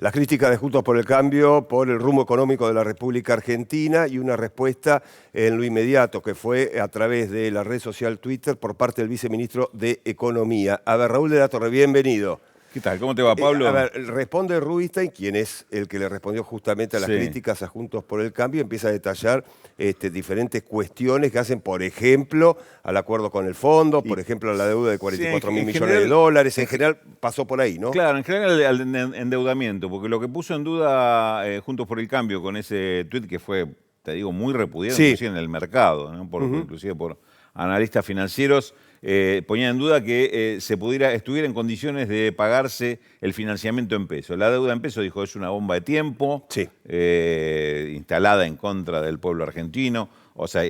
Las críticas de Juntos por el Cambio por el rumbo económico de la República Argentina y una respuesta en lo inmediato que fue a través de la red social Twitter por parte del viceministro de Economía. A ver, Raúl de la Torre, bienvenido. ¿Qué tal? ¿Cómo te va, Pablo? A ver, responde Rubinstein, quien es el que le respondió justamente a las críticas a Juntos por el Cambio, empieza a detallar diferentes cuestiones que hacen, por ejemplo, al acuerdo con el fondo, por ejemplo, a la deuda de 44.000 millones de dólares. En general, pasó por ahí, ¿no? Claro, en general al endeudamiento, porque lo que puso en duda Juntos por el Cambio con ese tuit que fue, te digo, muy repudiado inclusive en el mercado, ¿no? Inclusive por analistas financieros, ponía en duda que estuviera en condiciones de pagarse el financiamiento en pesos. La deuda en pesos, dijo, es una bomba de tiempo instalada en contra del pueblo argentino. O sea,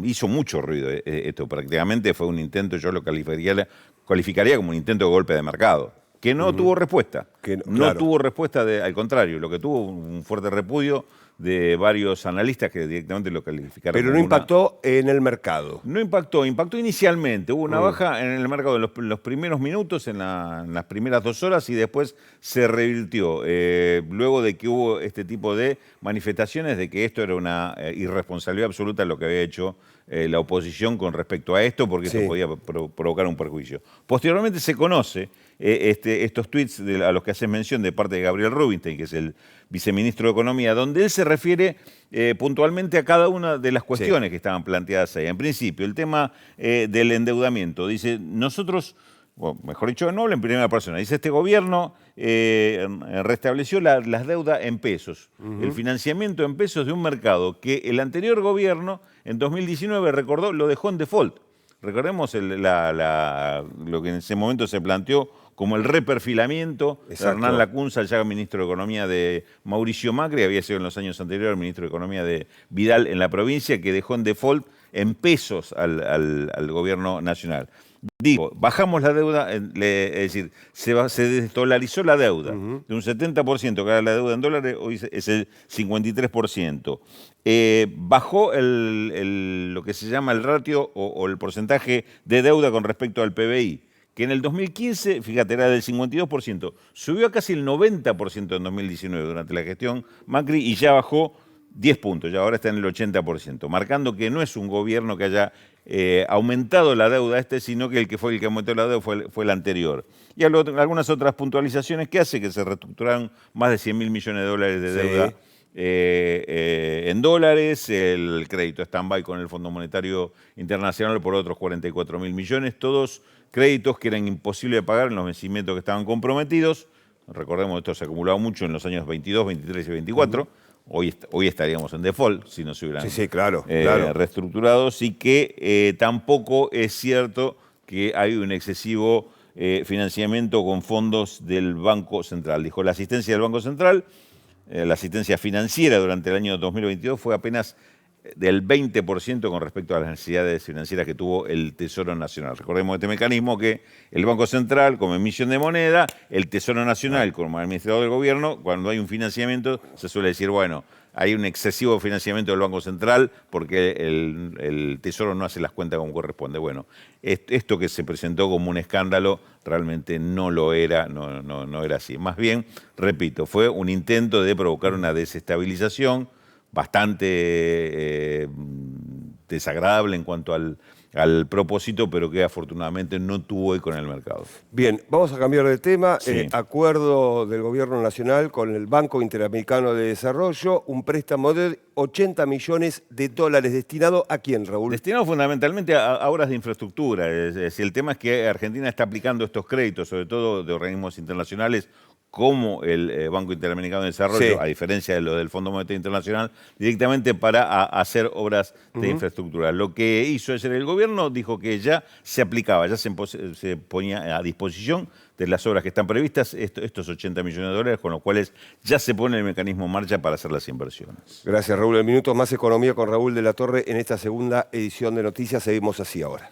hizo mucho ruido esto. Prácticamente fue un intento, yo lo calificaría como un intento de golpe de mercado, que no tuvo respuesta. No tuvo respuesta, al contrario, lo que tuvo un fuerte repudio de varios analistas que directamente lo calificaron. Pero no impactó en el mercado. No impactó inicialmente. Hubo una baja en el mercado en los primeros minutos, en las primeras 2 horas, y después se revirtió. Luego de que hubo este tipo de manifestaciones de que esto era una irresponsabilidad absoluta lo que había hecho la oposición con respecto a esto, porque esto podía provocar un perjuicio. Posteriormente se conoce estos tweets a los que haces mención de parte de Gabriel Rubinstein, que es el viceministro de Economía, donde él se refiere puntualmente a cada una de las cuestiones que estaban planteadas ahí. En principio, el tema del endeudamiento. Dice, nosotros, bueno, mejor dicho, no habla en primera persona, dice, este gobierno restableció las deudas en pesos, el financiamiento en pesos de un mercado que el anterior gobierno, en 2019, recordó, lo dejó en default. Recordemos lo que en ese momento se planteó como el reperfilamiento de Hernán Lacunza, ya ministro de Economía de Mauricio Macri, había sido en los años anteriores ministro de Economía de Vidal en la provincia, que dejó en default en pesos al gobierno nacional. Digo, bajamos la deuda, es decir, se desdolarizó la deuda. De un 70% que era la deuda en dólares, hoy es el 53%. Bajó lo que se llama el ratio o el porcentaje de deuda con respecto al PBI, que en el 2015, fíjate, era del 52%, subió a casi el 90% en 2019 durante la gestión Macri y ya bajó 10 puntos, ya ahora está en el 80%, marcando que no es un gobierno que haya aumentado la deuda sino que el que aumentó la deuda fue el anterior. Y algunas otras puntualizaciones que hace, que se reestructuraron más de 100.000 millones de dólares de deuda en dólares, el crédito stand-by con el Fondo Monetario Internacional por otros 44.000 millones, todos créditos que eran imposibles de pagar en los vencimientos que estaban comprometidos. Recordemos, esto se ha acumulado mucho en los años 22, 23 y 24. Hoy estaríamos en default si no se hubieran reestructurado. Y que tampoco es cierto que hay un excesivo financiamiento con fondos del Banco Central. Dijo, la asistencia del Banco Central, la asistencia financiera durante el año 2022 fue apenas del 20% con respecto a las necesidades financieras que tuvo el Tesoro Nacional. Recordemos este mecanismo que el Banco Central, como emisión de moneda, el Tesoro Nacional, como administrador del gobierno, cuando hay un financiamiento, se suele decir, bueno, hay un excesivo financiamiento del Banco Central porque el Tesoro no hace las cuentas como corresponde. Bueno, esto que se presentó como un escándalo realmente no lo era, no era así. Más bien, repito, fue un intento de provocar una desestabilización bastante desagradable en cuanto al propósito, pero que afortunadamente no tuvo eco en el mercado. Bien, vamos a cambiar de tema. Acuerdo del Gobierno Nacional con el Banco Interamericano de Desarrollo, un préstamo de 80 millones de dólares. ¿Destinado a quién, Raúl? Destinado fundamentalmente a obras de infraestructura. Es decir, el tema es que Argentina está aplicando estos créditos, sobre todo de organismos internacionales, como el Banco Interamericano de Desarrollo, a diferencia de lo del Fondo Monetario Internacional, directamente para hacer obras de infraestructura. Lo que hizo ayer el gobierno dijo que ya se aplicaba, ya se ponía a disposición de las obras que están previstas estos 80 millones de dólares, con los cuales ya se pone el mecanismo en marcha para hacer las inversiones. Gracias, Raúl. El Minuto Más Economía con Raúl de la Torre en esta segunda edición de Noticias. Seguimos así ahora.